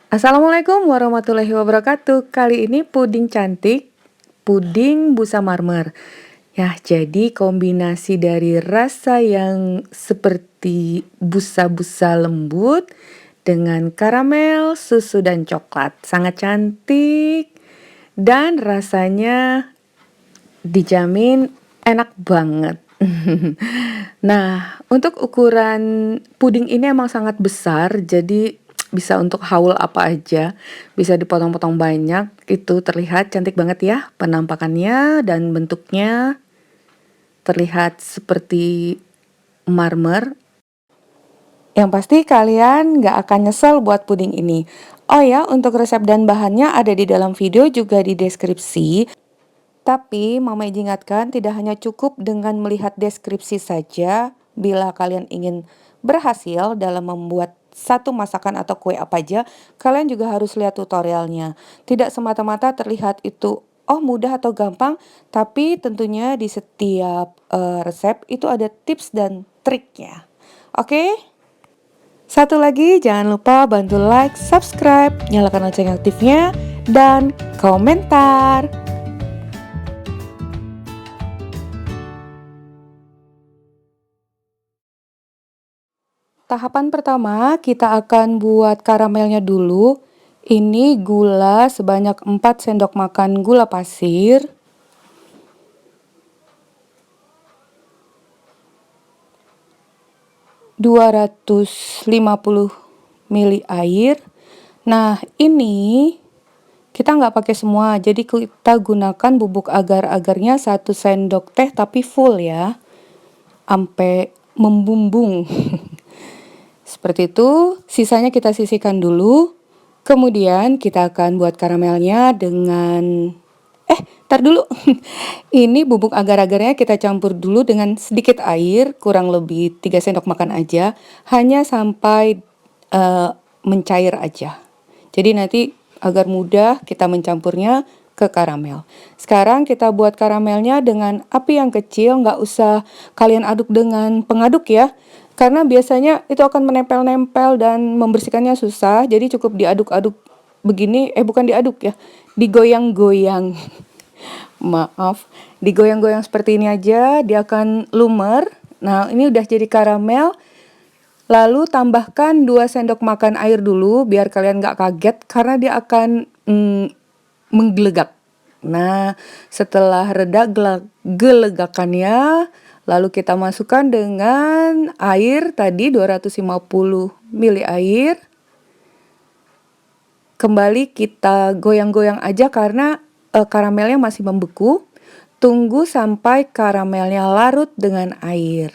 Assalamualaikum warahmatullahi wabarakatuh. Kali ini puding cantik, puding busa marmer. Ya, jadi kombinasi dari rasa yang seperti busa-busa lembut dengan karamel, susu dan coklat. Sangat cantik dan rasanya dijamin enak banget. Nah, untuk ukuran puding ini emang sangat besar, jadi bisa untuk haul apa aja, bisa dipotong-potong banyak, itu terlihat cantik banget ya penampakannya dan bentuknya terlihat seperti marmer. Yang pasti kalian nggak akan nyesel buat puding ini. Oh ya, untuk resep dan bahannya ada di dalam video juga di deskripsi. Tapi Mama ingatkan tidak hanya cukup dengan melihat deskripsi saja bila kalian ingin berhasil dalam membuat satu masakan atau kue apa aja, kalian juga harus lihat tutorialnya. Tidak semata-mata terlihat itu mudah atau gampang, tapi tentunya di setiap resep itu ada tips dan triknya. Oke? Satu lagi, jangan lupa bantu like, subscribe, nyalakan lonceng aktifnya, dan komentar. Tahapan pertama, kita akan buat karamelnya dulu. Ini gula sebanyak 4 sendok makan gula pasir. ...250 ml air. Nah, ini kita nggak pakai semua, jadi kita gunakan bubuk agar-agarnya 1 sendok teh tapi full ya. Sampai membumbung. Seperti itu, sisanya kita sisihkan dulu. Kemudian kita akan buat karamelnya dengan tar dulu. Ini bubuk agar-agarnya kita campur dulu dengan sedikit air, kurang lebih 3 sendok makan aja, hanya sampai mencair aja. Jadi nanti agar mudah kita mencampurnya ke karamel. Sekarang kita buat karamelnya dengan api yang kecil, nggak usah kalian aduk dengan pengaduk ya. Karena biasanya itu akan menempel-nempel dan membersihkannya susah, jadi cukup diaduk-aduk begini, bukan diaduk ya, digoyang-goyang. Maaf, digoyang-goyang seperti ini aja, dia akan lumer. Nah, ini udah jadi karamel. Lalu tambahkan 2 sendok makan air dulu, biar kalian nggak kaget, karena dia akan menggelegak. Nah, setelah reda gelegakannya, lalu kita masukkan dengan air tadi 250 ml air. Kembali kita goyang-goyang aja karena karamelnya masih membeku. Tunggu sampai karamelnya larut dengan air.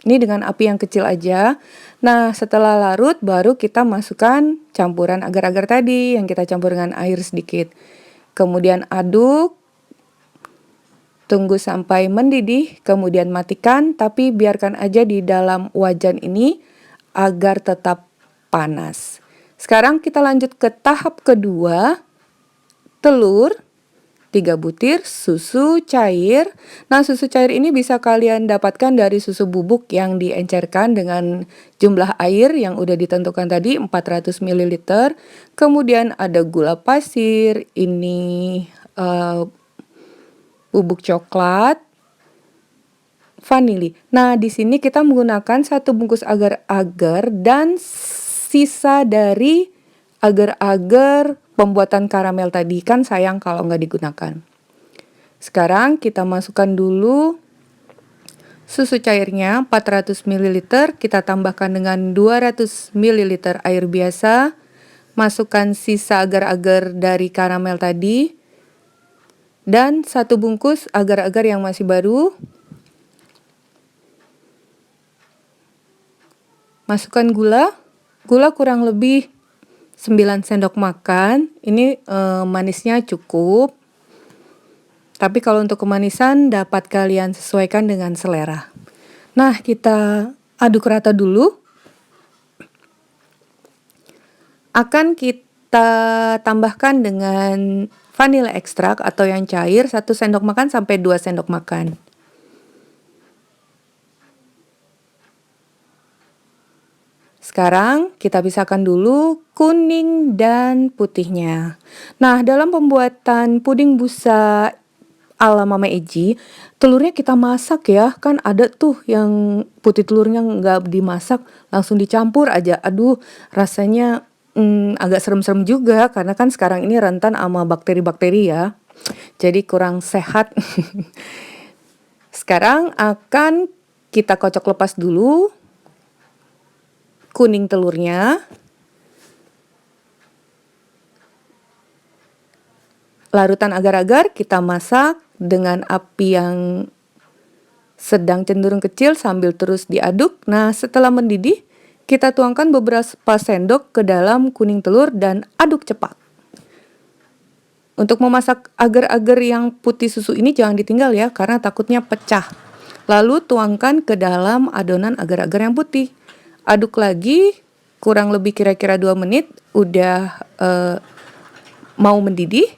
Ini dengan api yang kecil aja. Nah, setelah larut baru kita masukkan campuran agar-agar tadi yang kita campur dengan air sedikit. Kemudian aduk. Tunggu sampai mendidih, kemudian matikan, tapi biarkan aja di dalam wajan ini agar tetap panas. Sekarang kita lanjut ke tahap kedua, telur, 3 butir, susu cair. Nah, susu cair ini bisa kalian dapatkan dari susu bubuk yang diencerkan dengan jumlah air yang udah ditentukan tadi, 400 ml. Kemudian ada gula pasir, ini bubuk coklat, vanili. Nah, di sini kita menggunakan 1 bungkus agar-agar dan sisa dari agar-agar pembuatan karamel tadi, kan sayang kalau nggak digunakan. Sekarang kita masukkan dulu susu cairnya 400 ml, kita tambahkan dengan 200 ml air biasa. Masukkan sisa agar-agar dari karamel tadi. Dan 1 bungkus agar-agar yang masih baru. Masukkan gula. Gula kurang lebih 9 sendok makan. Ini manisnya cukup. Tapi kalau untuk kemanisan dapat kalian sesuaikan dengan selera. Nah, kita aduk rata dulu. Akan kita tambahkan dengan vanila ekstrak atau yang cair 1 sendok makan sampai 2 sendok makan. sekarang kita pisahkan dulu kuning dan putihnya. Nah, dalam pembuatan puding busa ala Mama Eji, telurnya kita masak ya. Kan ada tuh yang putih telurnya nggak dimasak, langsung dicampur aja. Aduh, rasanya agak serem-serem juga karena kan sekarang ini rentan sama bakteri-bakteri ya. Jadi kurang sehat. Sekarang akan kita kocok lepas dulu kuning telurnya. Larutan agar-agar kita masak dengan api yang sedang cenderung kecil sambil terus diaduk. Nah, setelah mendidih, kita tuangkan beberapa sendok ke dalam kuning telur dan aduk cepat. Untuk memasak agar-agar yang putih susu ini jangan ditinggal ya, karena takutnya pecah. Lalu tuangkan ke dalam adonan agar-agar yang putih. Aduk lagi, kurang lebih kira-kira 2 menit, udah mau mendidih.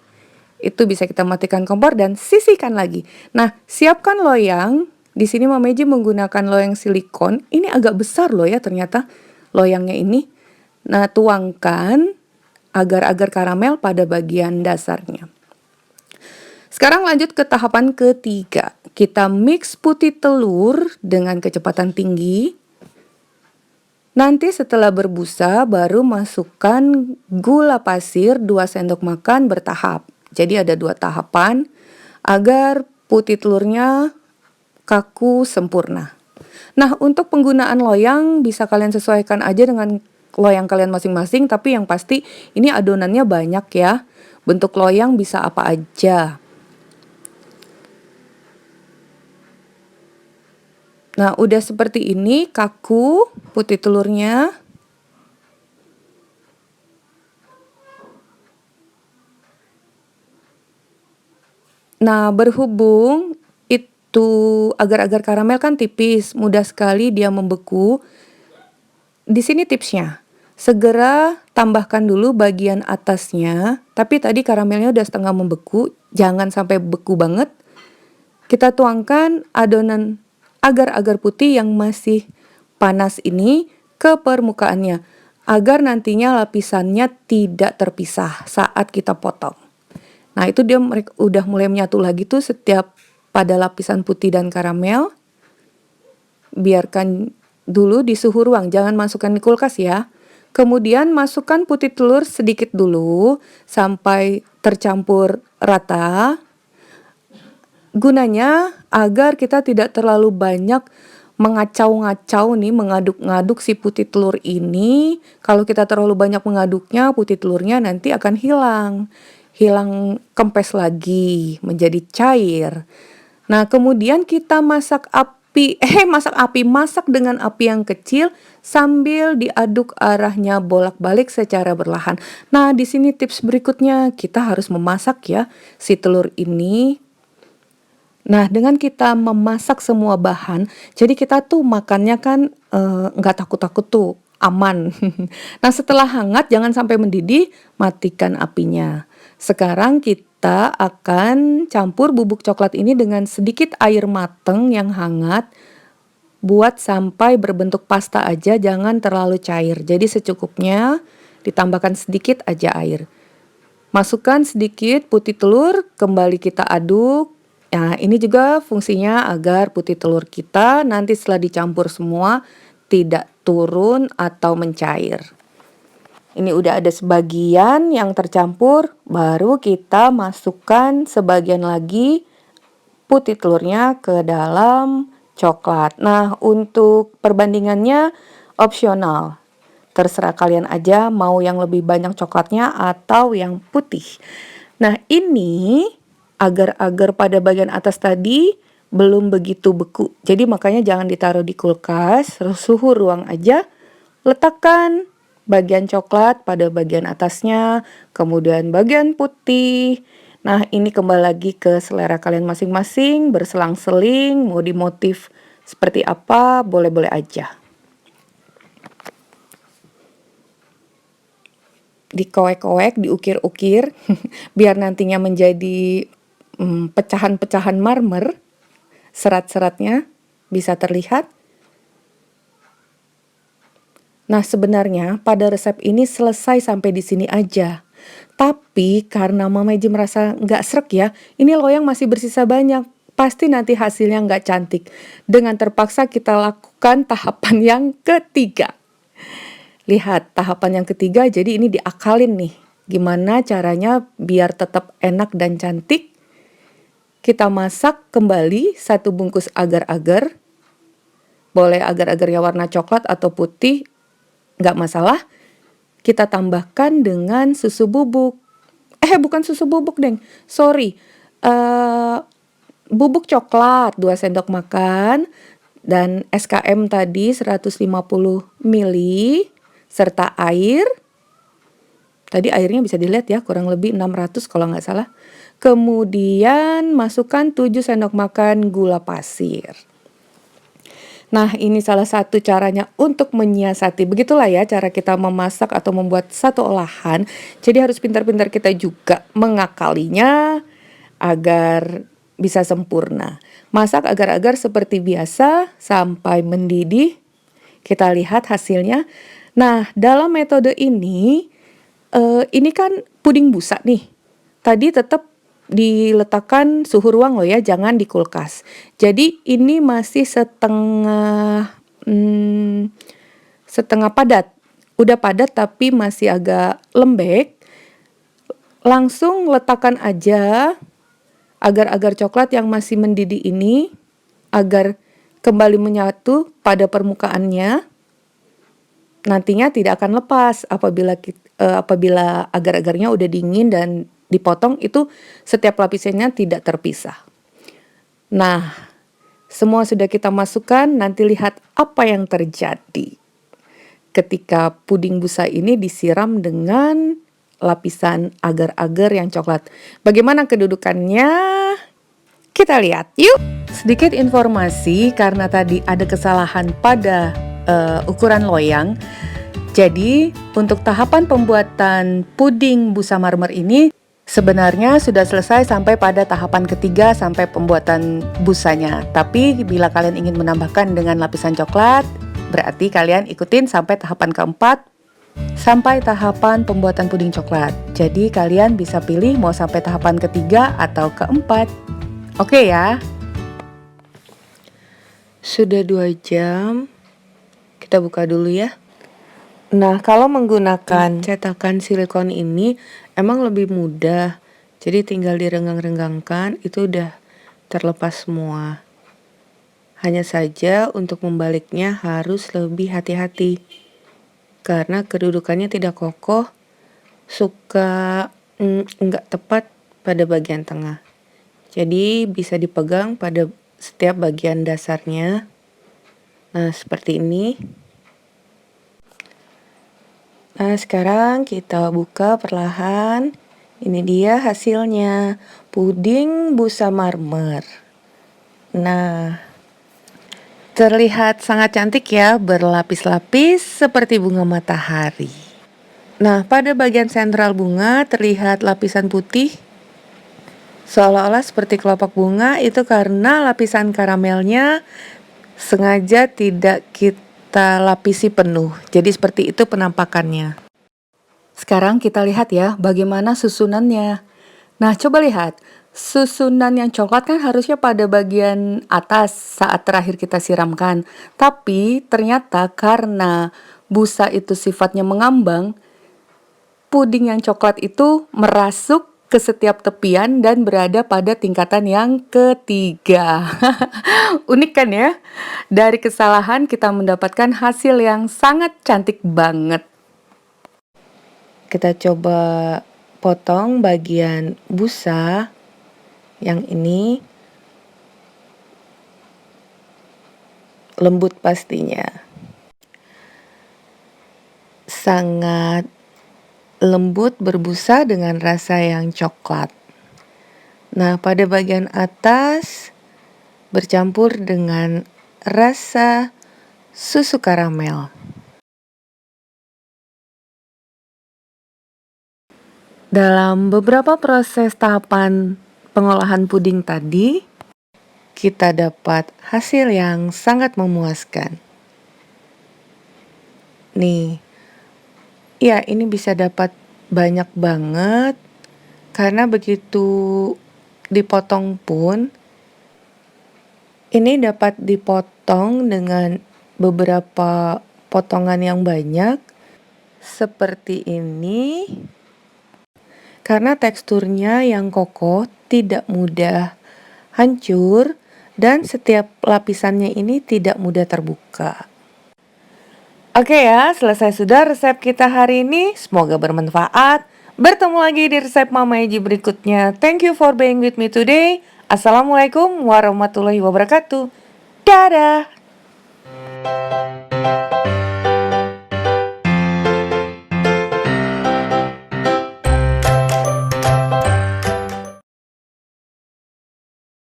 Itu bisa kita matikan kompor dan sisihkan lagi. Nah, siapkan loyang. Di sini Mama Eji menggunakan loyang silikon. Ini agak besar loh ya ternyata loyangnya ini. Nah, tuangkan agar-agar karamel pada bagian dasarnya. Sekarang lanjut ke tahapan ketiga. Kita mix putih telur dengan kecepatan tinggi. Nanti setelah berbusa baru masukkan gula pasir 2 sendok makan bertahap. Jadi ada 2 tahapan agar putih telurnya kaku sempurna. Nah, untuk penggunaan loyang bisa kalian sesuaikan aja dengan loyang kalian masing-masing, tapi yang pasti ini adonannya banyak ya. Bentuk loyang bisa apa aja. Nah, udah seperti ini kaku putih telurnya. Nah, berhubung itu agar-agar karamel kan tipis, mudah sekali dia membeku. Di sini tipsnya, segera tambahkan dulu bagian atasnya, tapi tadi karamelnya udah setengah membeku, jangan sampai beku banget. Kita tuangkan adonan agar-agar putih yang masih panas ini ke permukaannya, agar nantinya lapisannya tidak terpisah saat kita potong. Nah, itu dia udah mulai menyatu lagi tuh setiap pada lapisan putih dan karamel. Biarkan dulu di suhu ruang, jangan masukkan di kulkas ya. Kemudian masukkan putih telur sedikit dulu sampai tercampur rata. Gunanya agar kita tidak terlalu banyak mengacau-ngacau nih, mengaduk-ngaduk si putih telur ini. Kalau kita terlalu banyak mengaduknya, putih telurnya nanti akan hilang kempes lagi, menjadi cair. Nah, kemudian kita masak dengan api yang kecil sambil diaduk arahnya bolak-balik secara berlahan. Nah, di sini tips berikutnya, kita harus memasak ya si telur ini. Nah, dengan kita memasak semua bahan, jadi kita tuh makannya kan nggak takut-takut tuh, aman. Nah, setelah hangat jangan sampai mendidih, matikan apinya. Sekarang kita akan campur bubuk coklat ini dengan sedikit air mateng yang hangat. Buat sampai berbentuk pasta aja, jangan terlalu cair. Jadi secukupnya, ditambahkan sedikit aja air. Masukkan sedikit putih telur, kembali kita aduk. Nah, ini juga fungsinya agar putih telur kita nanti setelah dicampur semua tidak turun atau mencair. Ini udah ada sebagian yang tercampur, baru kita masukkan sebagian lagi putih telurnya ke dalam coklat. Nah, untuk perbandingannya opsional. Terserah kalian aja mau yang lebih banyak coklatnya atau yang putih. Nah, ini agar-agar pada bagian atas tadi belum begitu beku. Jadi makanya jangan ditaruh di kulkas, suhu ruang aja. Letakkan bagian coklat pada bagian atasnya, kemudian bagian putih. Nah, ini kembali lagi ke selera kalian masing-masing, berselang-seling, mau dimotif seperti apa, boleh-boleh aja. Dikoek-koek, diukir-ukir, biar nantinya menjadi pecahan-pecahan marmer, serat-seratnya bisa terlihat. Nah, sebenarnya pada resep ini selesai sampai di sini aja. Tapi karena Mama Iji merasa nggak srek ya, ini loyang masih bersisa banyak. Pasti nanti hasilnya nggak cantik. Dengan terpaksa kita lakukan tahapan yang ketiga. Lihat, tahapan yang ketiga jadi ini diakalin nih. Gimana caranya biar tetap enak dan cantik? Kita masak kembali 1 bungkus agar-agar. Boleh agar-agarnya warna coklat atau putih, nggak masalah. Kita tambahkan dengan susu bubuk. Bukan susu bubuk, Deng. Sorry. Eh, bubuk coklat 2 sendok makan dan SKM tadi 150 ml serta air. Tadi airnya bisa dilihat ya, kurang lebih 600 kalau nggak salah. Kemudian masukkan 7 sendok makan gula pasir. Nah, ini salah satu caranya untuk menyiasati. Begitulah ya cara kita memasak atau membuat satu olahan. Jadi harus pintar-pintar kita juga mengakalinya agar bisa sempurna. Masak agar-agar seperti biasa sampai mendidih. Kita lihat hasilnya. Nah, dalam metode ini kan puding busa nih. Tadi tetap diletakkan suhu ruang loh ya, jangan di kulkas. Jadi ini masih setengah padat. Udah padat tapi masih agak lembek. Langsung letakkan aja agar-agar coklat yang masih mendidih ini agar kembali menyatu pada permukaannya. Nantinya tidak akan lepas apabila agar-agarnya udah dingin dan dipotong, itu setiap lapisannya tidak terpisah. Nah, semua sudah kita masukkan, nanti lihat apa yang terjadi ketika puding busa ini disiram dengan lapisan agar-agar yang coklat. Bagaimana kedudukannya? Kita lihat yuk. Sedikit informasi karena tadi ada kesalahan pada ukuran loyang. Jadi untuk tahapan pembuatan puding busa marmer ini sebenarnya sudah selesai sampai pada tahapan ketiga sampai pembuatan busanya. Tapi bila kalian ingin menambahkan dengan lapisan coklat, berarti kalian ikutin sampai tahapan keempat, sampai tahapan pembuatan puding coklat. Jadi kalian bisa pilih mau sampai tahapan ketiga atau keempat. Oke ya. Sudah 2 jam. Kita buka dulu ya. Nah, kalau menggunakan cetakan silikon ini emang lebih mudah. Jadi tinggal direnggang-renggangkan, itu udah terlepas semua. Hanya saja untuk membaliknya harus lebih hati-hati. Karena kedudukannya tidak kokoh, suka nggak tepat pada bagian tengah. Jadi bisa dipegang pada setiap bagian dasarnya. Nah, seperti ini. Nah, sekarang kita buka perlahan. Ini dia hasilnya, puding busa marmer. Nah, terlihat sangat cantik ya, berlapis-lapis seperti bunga matahari. Nah, pada bagian sentral bunga terlihat lapisan putih, seolah-olah seperti kelopak bunga. Itu karena lapisan karamelnya sengaja tidak kita lapisi penuh. Jadi seperti itu penampakannya. Sekarang kita lihat ya bagaimana susunannya. Nah, coba lihat. Susunan yang coklat kan harusnya pada bagian atas saat terakhir kita siramkan. Tapi ternyata karena busa itu sifatnya mengambang, puding yang coklat itu merasuk ke setiap tepian dan berada pada tingkatan yang ketiga. Unik kan ya? Dari kesalahan kita mendapatkan hasil yang sangat cantik banget. Kita coba potong bagian busa yang ini. Lembut pastinya. Sangat lembut berbusa dengan rasa yang coklat. Nah, pada bagian atas bercampur dengan rasa susu karamel. Dalam beberapa proses tahapan pengolahan puding tadi, kita dapat hasil yang sangat memuaskan. Nih, ya ini bisa dapat banyak banget karena begitu dipotong pun ini dapat dipotong dengan beberapa potongan yang banyak seperti ini karena teksturnya yang kokoh, tidak mudah hancur, dan setiap lapisannya ini tidak mudah terbuka. Oke ya, selesai sudah resep kita hari ini. Semoga bermanfaat. Bertemu lagi di resep Mama Eji berikutnya. Thank you for being with me today. Assalamualaikum warahmatullahi wabarakatuh. Dadah!